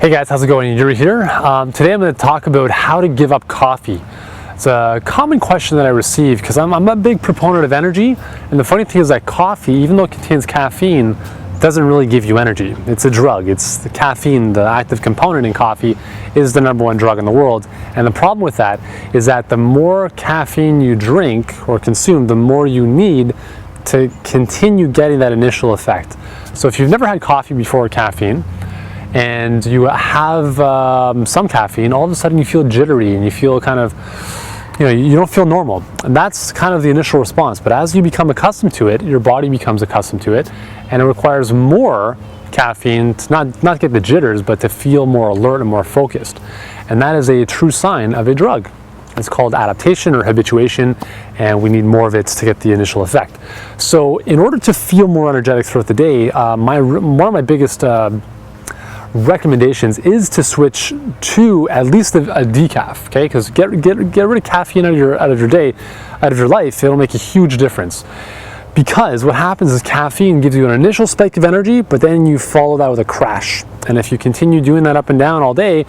Hey guys, how's it going? Yuri here. Today I'm going to talk about how to give up coffee. It's a common question that I receive because I'm a big proponent of energy, and the funny thing is that coffee, even though it contains caffeine, doesn't really give you energy. It's a drug. It's the caffeine, the active component in coffee, is the #1 drug in the world. And the problem with that is that the more caffeine you drink or consume, the more you need to continue getting that initial effect. So if you've never had coffee before caffeine, and you have some caffeine, all of a sudden you feel jittery and you feel kind of, you don't feel normal. And that's kind of the initial response. But as you become accustomed to it, your body becomes accustomed to it, and it requires more caffeine to not get the jitters, but to feel more alert and more focused. And that is a true sign of a drug. It's called adaptation or habituation, and we need more of it to get the initial effect. So in order to feel more energetic throughout the day, one of my biggest recommendations is to switch to at least a decaf, okay? Because get rid of caffeine out of your day, out of your life. It'll make a huge difference. Because what happens is caffeine gives you an initial spike of energy, but then you follow that with a crash. And if you continue doing that up and down all day,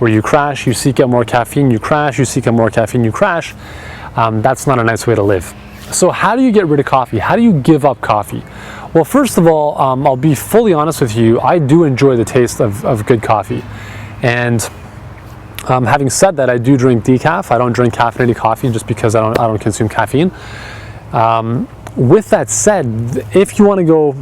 where you crash, you seek out more caffeine, you crash, you seek out more caffeine, you crash, that's not a nice way to live. So how do you get rid of coffee? How do you give up coffee? Well, first of all, I'll be fully honest with you. I do enjoy the taste of good coffee. And having said that, I do drink decaf. I don't drink caffeinated coffee just because I don't consume caffeine. With that said, if you want to go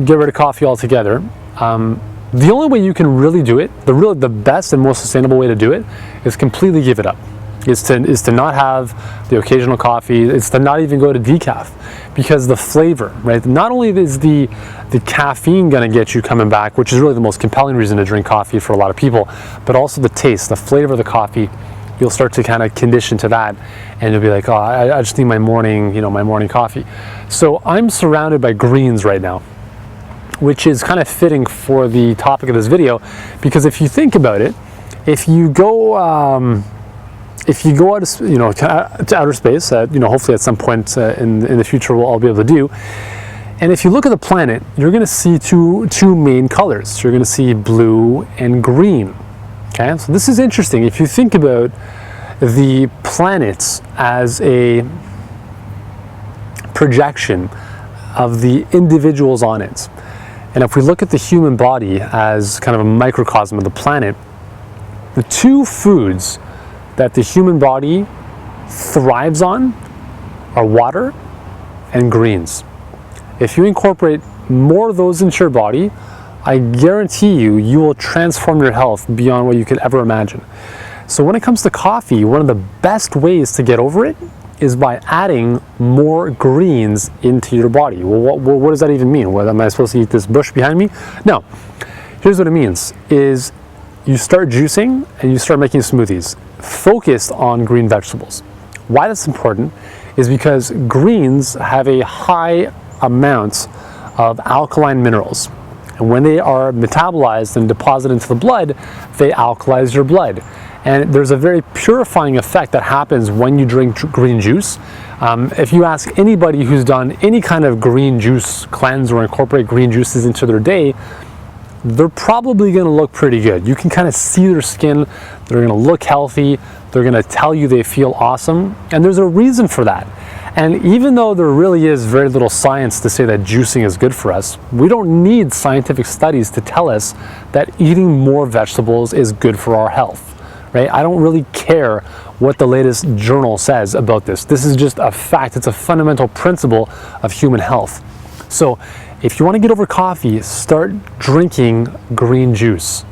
get rid of coffee altogether, the only way you can really do it, the best and most sustainable way to do it, is completely give it up. Is to not have the occasional coffee. It's to not even go to decaf, because the flavor, right? Not only is the caffeine going to get you coming back, which is really the most compelling reason to drink coffee for a lot of people, but also the taste, the flavor of the coffee. You'll start to kind of condition to that, and you'll be like, oh, I just need my morning, my morning coffee. So I'm surrounded by greens right now, which is kind of fitting for the topic of this video, because if you think about it, if you go out, to outer space, hopefully at some point in the future I'll be able to do. And if you look at the planet, you're going to see two main colors. You're going to see blue and green. Okay, so this is interesting. If you think about the planets as a projection of the individuals on it, and if we look at the human body as kind of a microcosm of the planet, the two foods that the human body thrives on are water and greens. If you incorporate more of those into your body, I guarantee you will transform your health beyond what you could ever imagine. So when it comes to coffee, one of the best ways to get over it is by adding more greens into your body. Well, what does that even mean? Am I supposed to eat this bush behind me? No. Here's what it means, is you start juicing and you start making smoothies focused on green vegetables. Why that's important is because greens have a high amount of alkaline minerals. And when they are metabolized and deposited into the blood, they alkalize your blood. And there's a very purifying effect that happens when you drink green juice. If you ask anybody who's done any kind of green juice cleanse or incorporate green juices into their day, they're probably going to look pretty good. You can kind of see their skin. They're going to look healthy. They're going to tell you they feel awesome. And there's a reason for that. And even though there really is very little science to say that juicing is good for us, we don't need scientific studies to tell us that eating more vegetables is good for our health, right? I don't really care what the latest journal says about this. This is just a fact. It's a fundamental principle of human health. So if you want to get over coffee, start drinking green juice.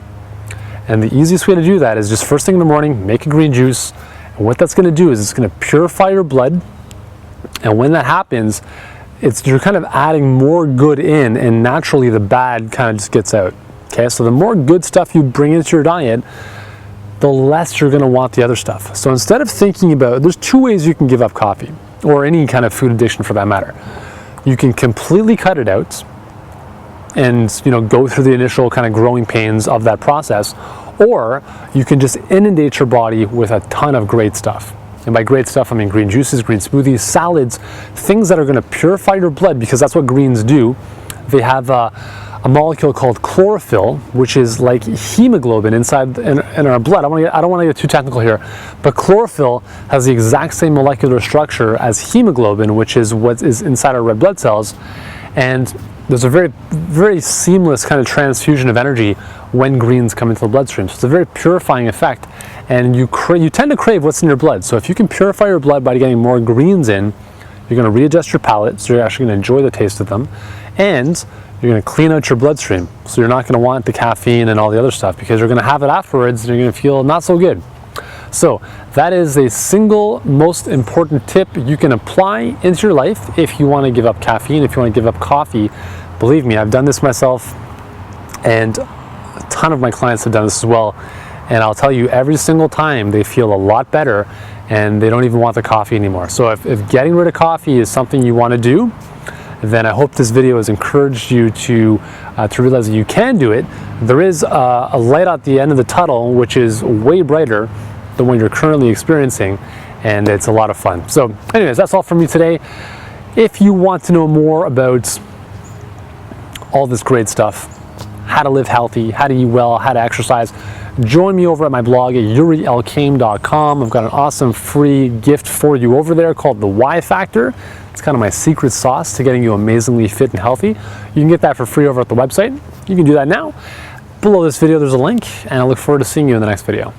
And the easiest way to do that is just first thing in the morning, make a green juice. And what that's going to do is it's going to purify your blood. And when that happens, you're kind of adding more good in, and naturally the bad kind of just gets out. Okay, so the more good stuff you bring into your diet, the less you're going to want the other stuff. So instead of thinking about, there's two ways you can give up coffee, or any kind of food addiction for that matter. You can completely cut it out and go through the initial kind of growing pains of that process, or you can just inundate your body with a ton of great stuff. And by great stuff, I mean green juices, green smoothies, salads, things that are going to purify your blood, because that's what greens do. They have a molecule called chlorophyll, which is like hemoglobin inside in our blood. I don't want to get too technical here, but chlorophyll has the exact same molecular structure as hemoglobin, which is what is inside our red blood cells. And there's a very, very seamless kind of transfusion of energy when greens come into the bloodstream. So it's a very purifying effect, and you tend to crave what's in your blood. So if you can purify your blood by getting more greens in, you're going to readjust your palate, so you're actually going to enjoy the taste of them, and you're going to clean out your bloodstream. So you're not going to want the caffeine and all the other stuff, because you're going to have it afterwards and you're going to feel not so good. So that is a single most important tip you can apply into your life if you want to give up caffeine, if you want to give up coffee. Believe me, I've done this myself, and a ton of my clients have done this as well. And I'll tell you, every single time they feel a lot better and they don't even want the coffee anymore. So if getting rid of coffee is something you want to do, then I hope this video has encouraged you to realize that you can do it. There is a light at the end of the tunnel, which is way brighter than what you're currently experiencing, and it's a lot of fun. So anyways, that's all from me today. If you want to know more about all this great stuff, how to live healthy, how to eat well, how to exercise, join me over at my blog at yurielkaim.com. I've got an awesome free gift for you over there called the Y Factor. It's kind of my secret sauce to getting you amazingly fit and healthy. You can get that for free over at the website. You can do that now. Below this video, there's a link, and I look forward to seeing you in the next video.